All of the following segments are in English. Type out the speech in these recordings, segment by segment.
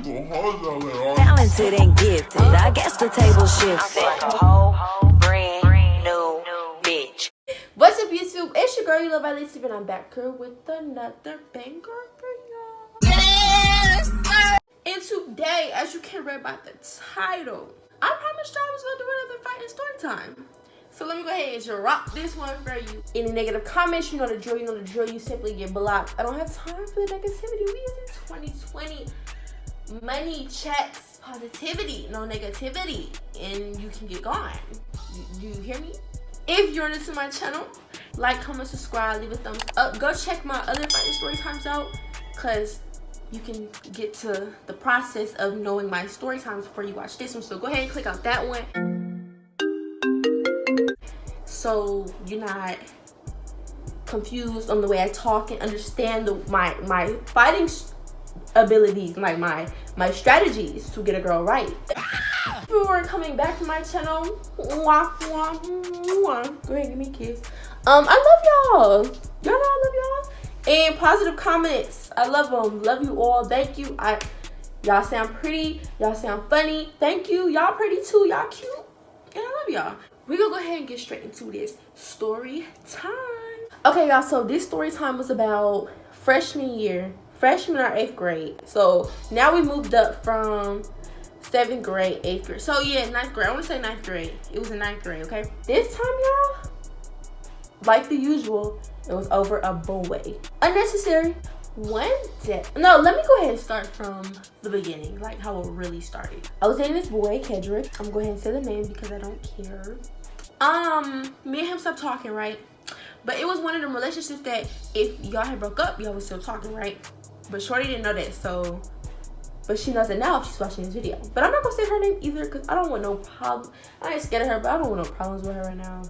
Talented and gifted, I guess the table shifted. Like a whole brand new bitch. What's up, YouTube? It's your girl, you love by Lisa, and I'm back here with another banger for y'all. Yes, sir. And today, as you can read by the title, I promised y'all I was gonna do another fight in story time. So let me go ahead and drop this one for you. Any negative comments, you know the drill, you simply get blocked. I don't have time for the negativity. We is in 2020. Money, checks, positivity, no negativity, and you can get gone. Do you hear me? If you're new to my channel, like, comment, subscribe, leave a thumbs up. Go check my other fighting story times out, because you can get to the process of knowing my story times before you watch this one. So go ahead and click out that one, so you're not confused on the way I talk and understand my fighting abilities, like my strategies to get a girl right. If you are coming back to my channel, go ahead and give me a kiss. I love y'all. Y'all know I love y'all. And positive comments, I love them. Love you all. Thank you. Y'all sound pretty. Y'all sound funny. Thank you. Y'all pretty too. Y'all cute. And I love y'all. We're gonna go ahead and get straight into this story time. Okay, y'all, so this story time was about freshman year. Freshman or 8th grade. So now we moved up from 7th grade, 8th grade. So yeah, 9th grade. I want to say 9th grade. It was in 9th grade, okay? This time, y'all, like the usual, it was over a boy. Unnecessary. One day. No, let me go ahead and start from the beginning, like how it really started. I was dating this boy, Kedrick. I'm going to go ahead and say the name because I don't care. Me and him stopped talking, right? But it was one of them relationships that if y'all had broke up, y'all was still talking, right? But Shorty didn't know that, so, but she knows it now if she's watching this video. But I'm not gonna say her name either because I don't want no problem. I ain't scared of her, but I don't want no problems with her right now.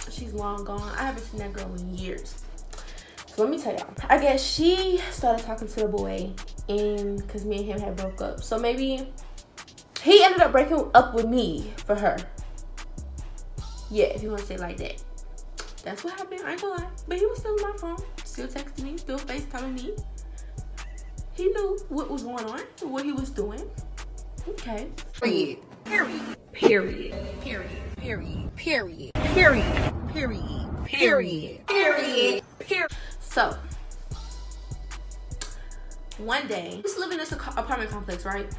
She's long gone. I haven't seen that girl in years. So let me tell y'all. I guess she started talking to the boy, and because me and him had broke up. So maybe he ended up breaking up with me for her. Yeah, if you want to say it like that. That's what happened. I ain't gonna lie. But he was still on my phone, still texting me, still FaceTiming me. He knew what was going on, what he was doing. Okay. Period. Period. Period. Period. Period. Period. Period. Period. Period. Period. Period. So, one day, I was living in this apartment complex, right?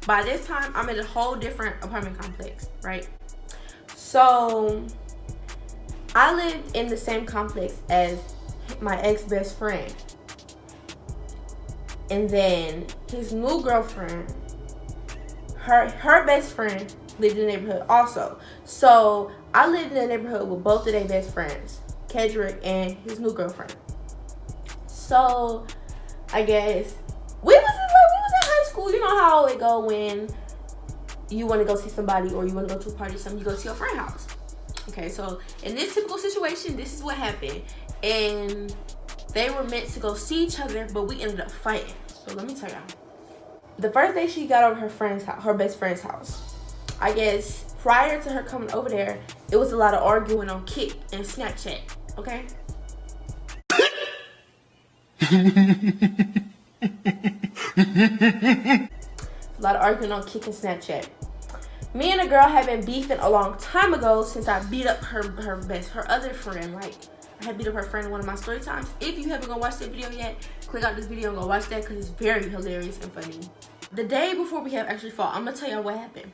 By this time, I'm in a whole different apartment complex, right? So, I lived in the same complex as my ex-best friend. And then his new girlfriend, her best friend lived in the neighborhood also. So I lived in the neighborhood with both of their best friends, Kedrick and his new girlfriend. So I guess we was in high school. You know how it go when you want to go see somebody or you want to go to a party or something, you go to your friend's house. Okay, so in this typical situation, this is what happened. And they were meant to go see each other, but we ended up fighting. So let me tell y'all. The first day she got over her friend's house, her best friend's house. I guess prior to her coming over there, it was a lot of arguing on Kik and Snapchat. Okay. A lot of arguing on Kik and Snapchat. Me and a girl had been beefing a long time ago since I beat up her other friend. Like, I had beat up her friend in one of my story times. If you haven't gone watch that video yet, click out this video and go watch that because it's very hilarious and funny. The day before we have actually fought, I'm gonna tell y'all what happened.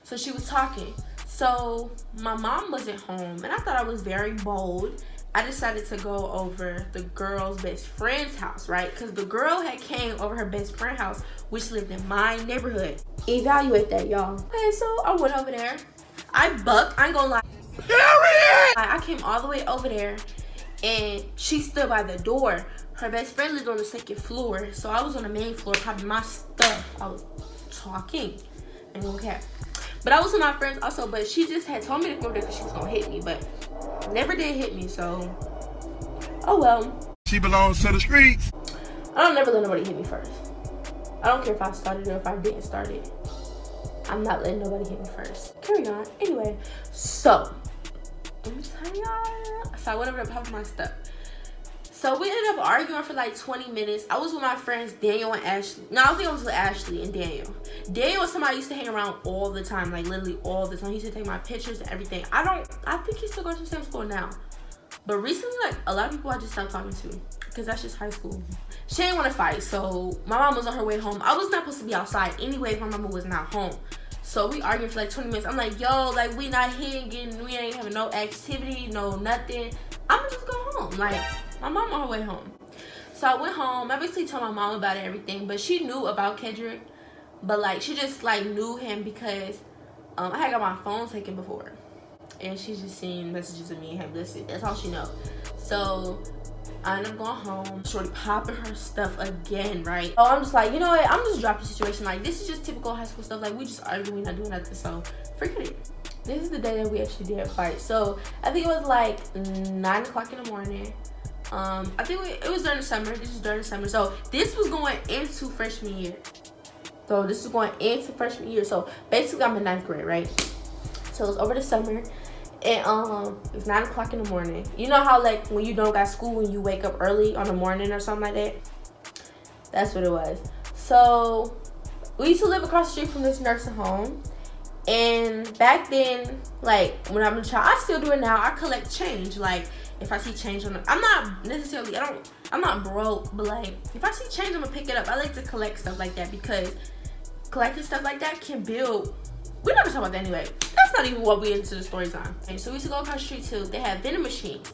So she was talking. So my mom wasn't home and I thought I was very bold. I decided to go over the girl's best friend's house, right? Because the girl had came over her best friend's house, which lived in my neighborhood. Evaluate that, y'all. Okay, so I went over there. I bucked, I ain't gonna lie. Period! I came all the way over there and she stood by the door. Her best friend lived on the 2nd floor, so I was on the main floor, probably my stuff. I was talking, ain't gonna cap. But I was with my friends also, but she just had told me to go there because she was gonna hit me, but never did hit me, so oh well. She belongs to the streets. I don't never let nobody hit me first. I don't care if I started or if I didn't start it. I'm not letting nobody hit me first. Carry on. Anyway, so let me tell y'all. So I went over to pop my stuff. So So we ended up arguing for like 20 minutes. I was with my friends Daniel and Ashley. No, I don't think I was with Ashley and Daniel. Daniel was somebody I used to hang around all the time, like literally all the time. He used to take my pictures and everything. I think he's still going to the same school now. But recently, like, a lot of people I just stopped talking to, because that's just high school. She didn't want to fight, so my mom was on her way home. I was not supposed to be outside anyway if my mama was not home. So we argued for like 20 minutes. I'm like, yo, like, we not hitting, we ain't having no activity, no nothing. I'm gonna just go home. Like, my mom on her way home. So I went home. I basically told my mom about it and everything, but she knew about Kendrick. But, like, she just, like, knew him because I had got my phone taken before. And she's just seen messages of me and him listed. That's all she knows. So I ended up going home. Shorty popping her stuff again, right? Oh, I'm just like, you know what? I'm just dropping the situation. Like, this is just typical high school stuff. Like, we just arguing, we not doing nothing. So forget it. This is the day that we actually did fight. So I think it was like 9 o'clock in the morning. I think it was during the summer. This was during the summer. So this was going into freshman year. So this is going into freshman year. So basically I'm in 9th grade, right? So it was over the summer. And it's 9 o'clock in the morning. You know how, like, when you don't got school, when you wake up early on the morning or something like that? That's what it was. So we used to live across the street from this nursing home. And back then, like, when I'm a child, I still do it now. I collect change. Like, if I see change on I'm not broke, but, like, if I see change, I'm gonna pick it up. I like to collect stuff like that because collecting stuff like that can build. We're not gonna talk about that anyway. That's not even what we into the story time. And so we used to go across the street too. They had vending machines.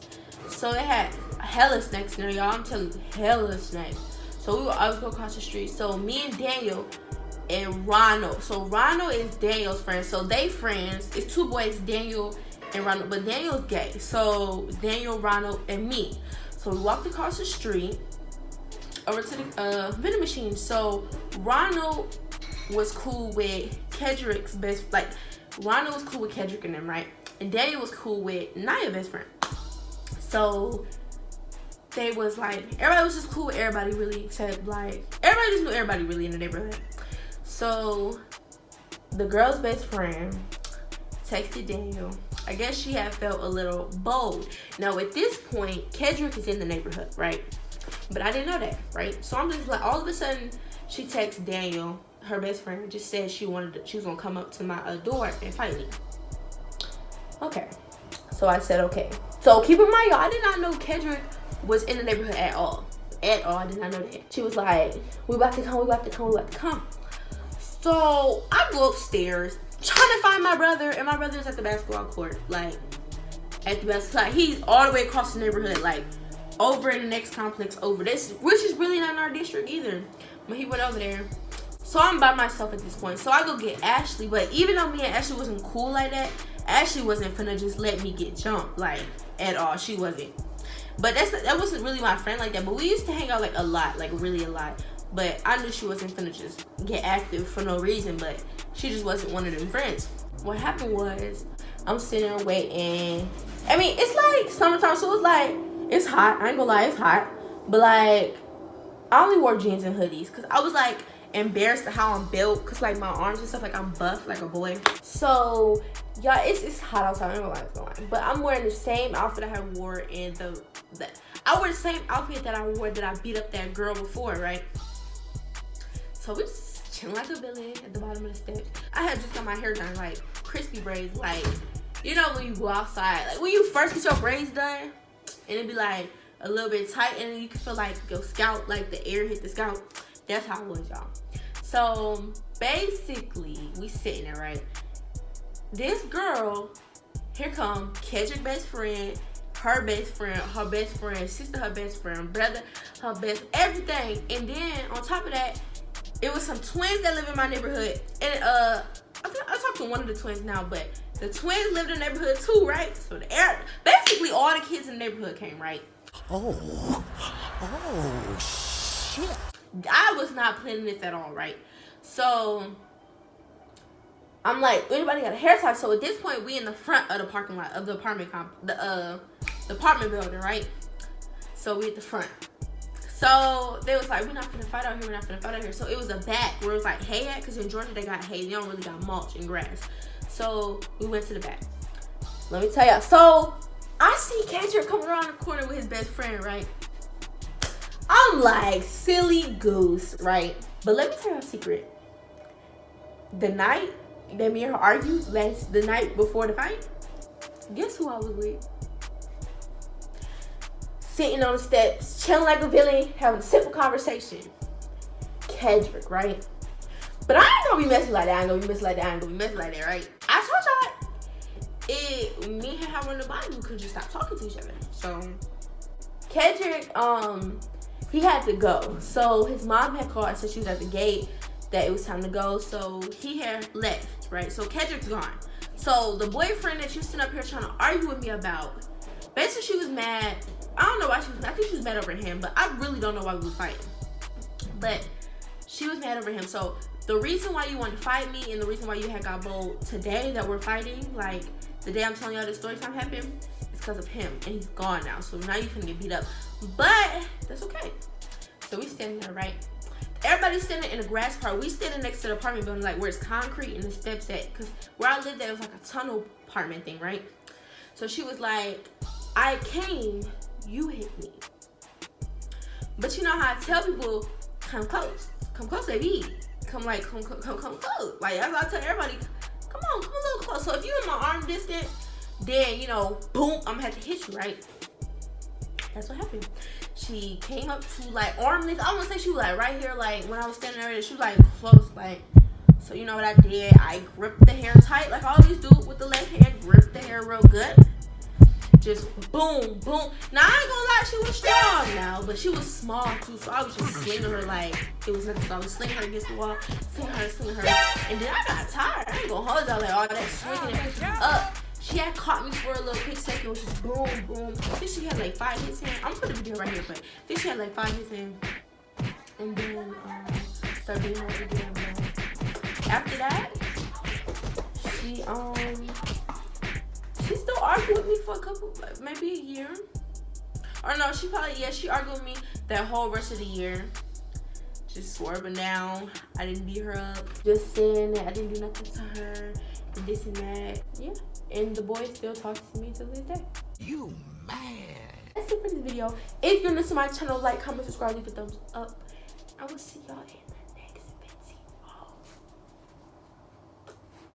So they had hella snacks in there, y'all. I'm telling you, hella snacks. So we would always go across the street. So me and Daniel and Ronald. So Ronald is Daniel's friend. So they friends. It's two boys, Daniel and Ronald. But Daniel's gay. So Daniel, Ronald, and me. So we walked across the street over to the vending machine. So Ronald was cool with Kedrick's best, like, Ronald was cool with Kedrick and them, right? And Daniel was cool with Naya's best friend. So they was like, everybody was just cool with everybody really, except, like, everybody just knew everybody really in the neighborhood. So the girl's best friend texted Daniel. I guess she had felt a little bold. Now at this point, Kedrick is in the neighborhood, right? But I didn't know that, right? So I'm just like, all of a sudden, she texts Daniel, her best friend, just said she was gonna come up to my door and fight me. Okay, so I said okay. So keep in mind, y'all, I did not know Kendrick was in the neighborhood at all. I did not know that. She was like, we about to come. So I go upstairs trying to find my brother, and my brother's at the basketball court, like at the basketball. He's all the way across the neighborhood, like over in the next complex over this, which is really not in our district either. But he went over there. So I'm by myself at this point. So I go get Ashley. But even though me and Ashley wasn't cool like that, Ashley wasn't finna just let me get jumped, like, at all. She wasn't. But that wasn't really my friend like that. But we used to hang out, like, a lot. Like, really a lot. But I knew she wasn't finna just get active for no reason. But she just wasn't one of them friends. What happened was, I'm sitting there waiting. I mean, it's like summertime. So it's like, it's hot. I ain't gonna lie, it's hot. But, like, I only wore jeans and hoodies. Because I was, like, embarrassed at how I'm built, because, like, my arms and stuff, like, I'm buff like a boy. So y'all, it's hot outside. I don't know why it's going, but I'm wearing the same outfit I wore in I wore the same outfit that I wore that I beat up that girl before, right? So we just chilling like a villain at the bottom of the steps. I had just got my hair done, like, crispy braids, like, you know, when you go outside, like, when you first get your braids done and it be like a little bit tight, and then you can feel like your scalp, like the air hit the scalp. That's how it was, y'all. So basically, we sitting there, right? This girl, here come Kendrick's best friend, her best friend, sister, her best friend, brother, her best, everything. And then on top of that, it was some twins that live in my neighborhood. And I talked to one of the twins now, but the twins lived in the neighborhood too, right? So basically all the kids in the neighborhood came, right? Oh, shit. I was not planning this at all, right? So I'm like, anybody got a hair tie? So at this point, we in the front of the parking lot of the apartment building, right? So we at the front. So they was like, we're not finna fight out here, So it was a back where it was like hay at, because in Georgia they got hay. They don't really got mulch and grass. So we went to the back. Let me tell y'all. So I see Kendrick coming around the corner with his best friend, right? I'm like, silly goose, right? But let me tell you a secret. The night that me and her argued, the night before the fight, guess who I was with? Sitting on the steps, chilling like a villain, having a simple conversation. Kedrick, right? But I ain't gonna be messy like that. I ain't gonna be messy like that. I ain't gonna be messy like that, right? I told y'all, me and her running the body, we couldn't just stop talking to each other. So, Kedrick, he had to go. So his mom had called and said she was at the gate, that it was time to go. So he had left, right? So Kedrick's gone. So the boyfriend that you sitting up here trying to argue with me about, basically she was mad. I don't know why she was mad. I think she was mad over him, but I really don't know why we were fighting. But she was mad over him. So the reason why you wanted to fight me and the reason why you had got bold today that we're fighting, like the day I'm telling y'all this story time happened, is because of him. And he's gone now. So now you can get beat up. But that's okay. So we standing there, right? Everybody's standing in the grass part. We standing next to the apartment building, like where it's concrete and the steps at. Because where I lived at, it was like a tunnel apartment thing, right? So she was like, I came, you hit me. But you know how I tell people, come close, baby. Come close. Like as I tell everybody, come a little close. So if you in my arm distance, then you know, boom, I'm gonna have to hit you, right? That's what happened. She came up to like arm length. I want to say she was like right here, like when I was standing there, she was like close, like. So you know what I did? I gripped the hair tight, like I always do with the left hand. Gripped the hair real good. Just boom, boom. Now I ain't gonna lie, she was strong now, but she was small too. So I was just slinging her like it was nothing. So I was slinging her against the wall, slinging her, and then I got tired. I ain't gonna hold y'all like all that swinging and picking up. She had caught me for a little quick second, which is boom, boom. I think she had like 5 hits in. I'm gonna put the video right here, but I think she had like 5 hits in. And then started being her again. After that, she still argued with me for a couple, maybe a year. Or no, she argued with me that whole rest of the year. Just swore, but now I didn't beat her up. Just saying that I didn't do nothing to her, and this and that. Yeah. And the boy still talks to me to this day. You mad? That's it for this video. If you're new to my channel, like, comment, subscribe, leave a thumbs up. I will see y'all in